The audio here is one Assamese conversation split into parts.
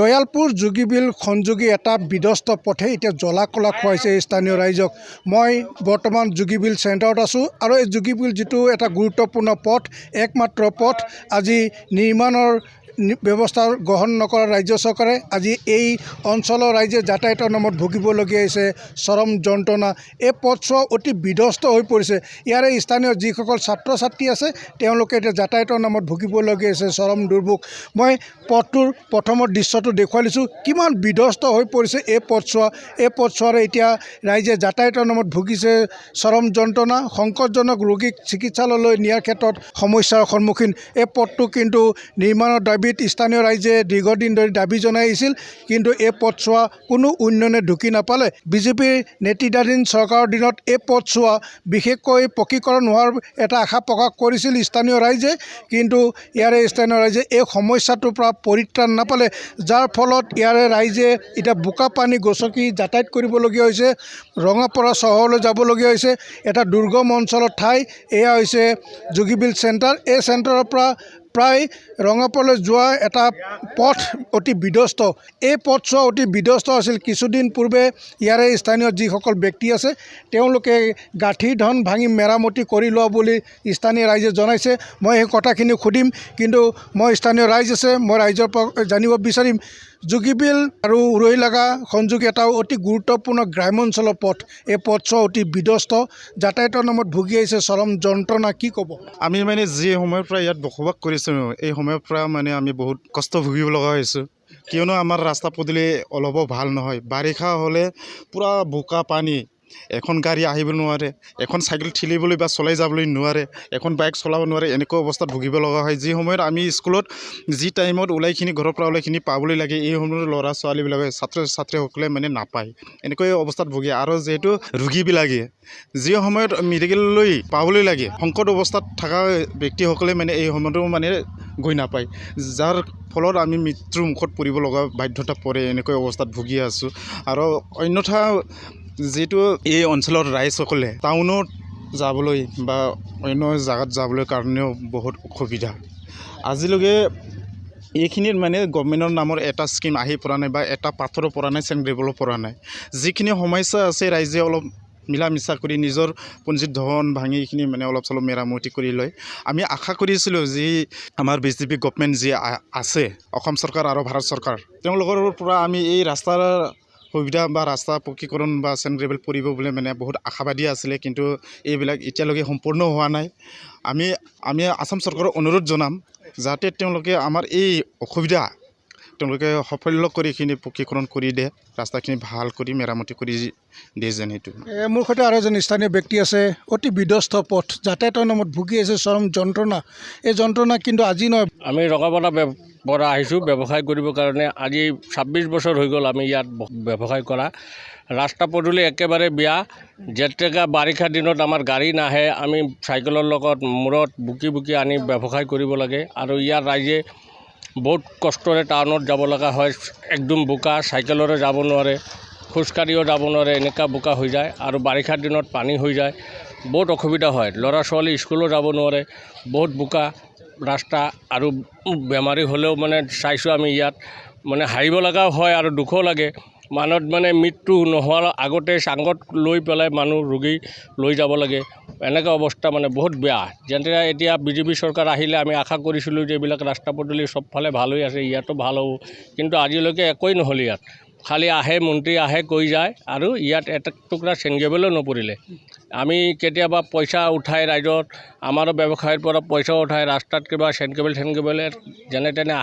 দয়ালপুৰ যোগীবিল সংযোগী এটা বিধ্বস্ত পথে এতিয়া জ্বলা-কলা খুৱাইছে স্থানীয় ৰাইজক। মই বৰ্তমান যোগীবিল চেণ্টাৰত আছোঁ আৰু এই যোগীবিল যিটো এটা গুৰুত্বপূৰ্ণ পথ, একমাত্ৰ পথ, আজি নিৰ্মাণৰ ব্যৱস্থা গ্ৰহণ নকৰা ৰাজ্য চৰকাৰে আজি এই অঞ্চলৰ ৰাইজে যাতায়াতৰ নামত ভুগিবলগীয়া হৈছে চৰম যন্ত্ৰণা। এই পথছোৱা অতি বিধ্বস্ত হৈ পৰিছে। ইয়াৰে স্থানীয় যিসকল ছাত্ৰ ছাত্ৰী আছে তেওঁলোকে এতিয়া যাতায়াতৰ নামত ভুগিবলগীয়া হৈছে চৰম দুৰ্ভোগ। মই পথটোৰ প্ৰথমৰ দৃশ্যটো দেখুৱাই দিছোঁ, কিমান বিধ্বস্ত হৈ পৰিছে এই পথছোৱা। এই পথছোৱাৰে এতিয়া ৰাইজে যাতায়াতৰ নামত ভুগিছে চৰম যন্ত্ৰণা। সংকটজনক ৰোগীক চিকিৎসালয়লৈ নিয়াৰ ক্ষেত্ৰত সমস্যাৰ সন্মুখীন। এই পথটো কিন্তু নিৰ্মাণৰ দাবীত স্থানীয় ৰাইজে দীৰ্ঘদিন ধৰি দাবী জনাই আহিছিল, কিন্তু এই পথছোৱা কোনো উন্নয়নে ঢুকি নাপালে। বিজেপিৰ নেতৃত্বাধীন চৰকাৰৰ দিনত এই পথছোৱা বিশেষকৈ পকীকৰণ হোৱাৰ এটা আশা প্ৰকাশ কৰিছিল স্থানীয় ৰাইজে, কিন্তু ইয়াৰে স্থানীয় ৰাইজে এই সমস্যাটোৰ পৰা পৰিত্ৰাণ নাপালে, যাৰ ফলত ইয়াৰে ৰাইজে এতিয়া বোকা পানী গচকি যাতায়াত কৰিবলগীয়া হৈছে। ৰঙাপাৰা চহৰলৈ যাবলগীয়া হৈছে। এটা দুৰ্গম অঞ্চলৰ ঠাই, এয়া হৈছে যোগীবিল চেণ্টাৰ। এই চেণ্টাৰৰ পৰা প্ৰায় ৰঙাপাৰালৈ যোৱা এটা পথ অতি বিধ্বস্ত। এই পথছোৱা অতি বিধ্বস্ত আছিল। কিছুদিন পূৰ্বে ইয়াৰে স্থানীয় যিসকল ব্যক্তি আছে তেওঁলোকে গাঁঠিৰ ধন ভাঙি মেৰামতি কৰি লোৱা বুলি স্থানীয় ৰাইজে জনাইছে। মই সেই কথাখিনি সুধিম, কিন্তু মই স্থানীয় ৰাইজ আছে, মই ৰাইজৰ পৰা জানিব বিচাৰিম। যোগীবিল আৰু উৰহিলাগা সংযোগী এটা অতি গুৰুত্বপূৰ্ণ গ্ৰাম্যাঞ্চলৰ পথ। এই পথছোৱা অতি বিধ্বস্ত, যাতায়াতৰ নামত ভুগি আহিছে চৰম যন্ত্ৰণা। কি ক'ব? আমি যি সময়ৰ পৰা ইয়াত বসবাস কৰিছোঁ, এই সময়ৰ পৰা আমি বহুত কষ্ট ভুগিব লগা হৈছোঁ, কিয়নো আমাৰ ৰাস্তা পদূলি অলপো ভাল নহয়। বাৰিষা হ'লে পূৰা বোকা পানী, এখন গাড়ী আহিব নোৱাৰে, এখন চাইকেল ঠেলিবলৈ বা চলাই যাবলৈ নোৱাৰে, এখন বাইক চলাব নোৱাৰে, এনেকুৱা অৱস্থাত ভুগিব লগা হয়। যি সময়ত আমি স্কুলত যি টাইমত ওলাইখিনি ঘৰৰ পৰা ওলাইখিনি পাবলৈ লাগে, এই সময়ত ল'ৰা ছোৱালীবিলাকে ছাত্ৰ ছাত্ৰীসকলে নাপায়, এনেকৈ অৱস্থাত ভুগে। আৰু যিহেতু ৰোগীবিলাকে যি সময়ত মেডিকেললৈ পাবলৈ লাগে, সংকট অৱস্থাত থকা ব্যক্তিসকলে এই সময়তো গৈ নাপায়, যাৰ ফলত আমি মৃত্যুৰ মুখত পৰিব লগা বাধ্যতা পৰে। এনেকৈ অৱস্থাত ভুগি আছোঁ। আৰু অন্যথা যিটো এই অঞ্চলৰ ৰাইজসকলে টাউনত যাবলৈ বা অন্য জেগাত যাবলৈ কাৰণেও বহুত অসুবিধা। আজিলৈকে এইখিনিত গভৰ্ণমেণ্টৰ নামৰ এটা স্কীম আহি পৰা নাই বা এটা পাথৰো পৰা নাই, চেংগ্ৰেবলো পৰা নাই। যিখিনি সমস্যা আছে ৰাইজে অলপ মিলা মিছা কৰি নিজৰ পঞ্জীত ধন ভাঙি এইখিনি অলপ চলপ মেৰামতি কৰি লয়। আমি আশা কৰিছিলোঁ যি আমাৰ বিজেপি গভৰ্ণমেণ্ট যি আছে, অসম চৰকাৰ আৰু ভাৰত চৰকাৰ, তেওঁলোকৰ পৰা আমি এই ৰাস্তাৰ সুবিধা বা ৰাস্তা পকীকৰণ বা চেংগ্ৰেবেল পৰিব বুলি বহুত আশাবাদী আছিলে, কিন্তু এইবিলাক এতিয়ালৈকে সম্পূৰ্ণ হোৱা নাই। আমি আসাম চৰকাৰক অনুৰোধ জনাম যাতে তেওঁলোকে আমাৰ এই অসুবিধা তেওঁলোকে সাফল্য কৰি এইখিনি পকীকৰণ কৰি দিয়ে, ৰাস্তাখিনি ভাল কৰি মেৰামতি কৰি দিয়ে যেন। সেইটো মোৰ সৈতে আৰু এজন স্থানীয় ব্যক্তি আছে। অতি বিধ্বস্ত পথ, যাতায়াতৰ নামত ভুগি আছে চৰম যন্ত্ৰণা। এই যন্ত্ৰণা কিন্তু আজি নহয়। আমি ৰঙাপাৰা পৰা আহিছোঁ ব্যৱসায় কৰিবৰ কাৰণে। আজি 26 বছৰ হৈ গ'ল আমি ইয়াত ব্যৱসায় কৰা। ৰাস্তা পদূলি একেবাৰে বেয়া। যেতিয়া বাৰিষা দিনত আমাৰ গাড়ী নাহে, আমি চাইকেলৰ লগত মূৰত বুকি বুকি আনি ব্যৱসায় কৰিব লাগে। আৰু ইয়াৰ ৰাইজে বহুত কষ্টৰে টাউনত যাব লগা হয়। একদম বোকা, চাইকেলৰে যাব নোৱাৰে, খোজকাঢ়িও যাব নোৱাৰে, এনেকুৱা বোকা হৈ যায়। আৰু বাৰিষাৰ দিনত পানী হৈ যায়, বহুত অসুবিধা হয়। ল'ৰা ছোৱালী স্কুলো যাব নোৱাৰে, বহুত বোকা ৰাস্তা। আৰু বেমাৰী হ'লেও চাইছোঁ আমি ইয়াত হাৰিব লগাও হয় আৰু দুখো লাগে। মানুহত মৃত্যু নোহোৱাৰ আগতে চাঙত লৈ পেলাই মানুহ ৰোগী লৈ যাব লাগে, এনেকুৱা অৱস্থা বহুত বেয়া। যেনে এতিয়া বিজেপি চৰকাৰ আহিলে আমি আশা কৰিছিলোঁ যে এইবিলাক ৰাস্তা পদূলি চবফালে ভাল হৈ আছে, ইয়াতো ভাল হ'ব, কিন্তু আজিলৈকে একোৱেই নহ'ল। ইয়াত খালি আহে, মন্ত্ৰী আহে, কৈ যায়, আৰু ইয়াত এটা টুকুৰা চেংগ্ৰেবেলো নপৰিলে। আমি কেতিয়াবা পইচা উঠাই ৰাইজত, আমাৰো ব্যৱসায়ৰ পৰা পইচা উঠাই ৰাস্তাত কিবা চেংগ্ৰেবেলে যেনে তেনে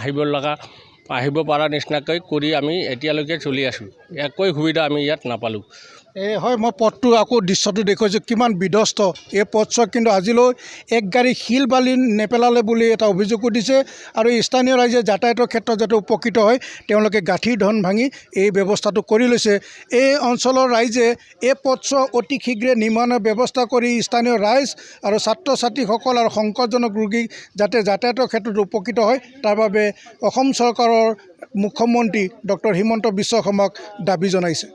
আহিব পৰা নিচিনাকৈ কৰি আমি এতিয়ালৈকে চলি আছোঁ। একোৱেই সুবিধা আমি ইয়াত নাপালোঁ। হয়, মই পথটো আকৌ দৃশ্যটো দেখুৱাইছোঁ, কিমান বিধ্বস্ত এই পথছোৱা। কিন্তু আজিলৈ এক গাড়ী শিল বালি নেপেলালে বুলি এটা অভিযোগো দিছে। আৰু স্থানীয় ৰাইজে যাতায়াতৰ ক্ষেত্ৰত যাতে উপকৃত হয়, তেওঁলোকে গাঁঠিৰ ধন ভাঙি এই ব্যৱস্থাটো কৰি লৈছে। এই অঞ্চলৰ ৰাইজে এই পথছোৱা অতি শীঘ্ৰে নিৰ্মাণৰ ব্যৱস্থা কৰি স্থানীয় ৰাইজ আৰু ছাত্ৰ ছাত্ৰীসকল আৰু সংকটজনক ৰোগীক যাতে যাতায়াতৰ ক্ষেত্ৰত উপকৃত হয়, তাৰ বাবে অসম চৰকাৰৰ মুখ্যমন্ত্ৰী ডক্টৰ হিমন্ত বিশ্ব শৰ্মাক দাবী জনাইছে।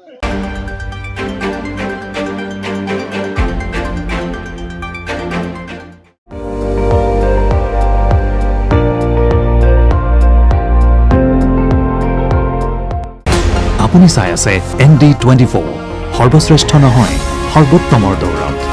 আপুনি চাই আছে ND24 সৰ্বশ্ৰেষ্ঠ নহয় সৰ্বোত্তমৰ দৌৰত।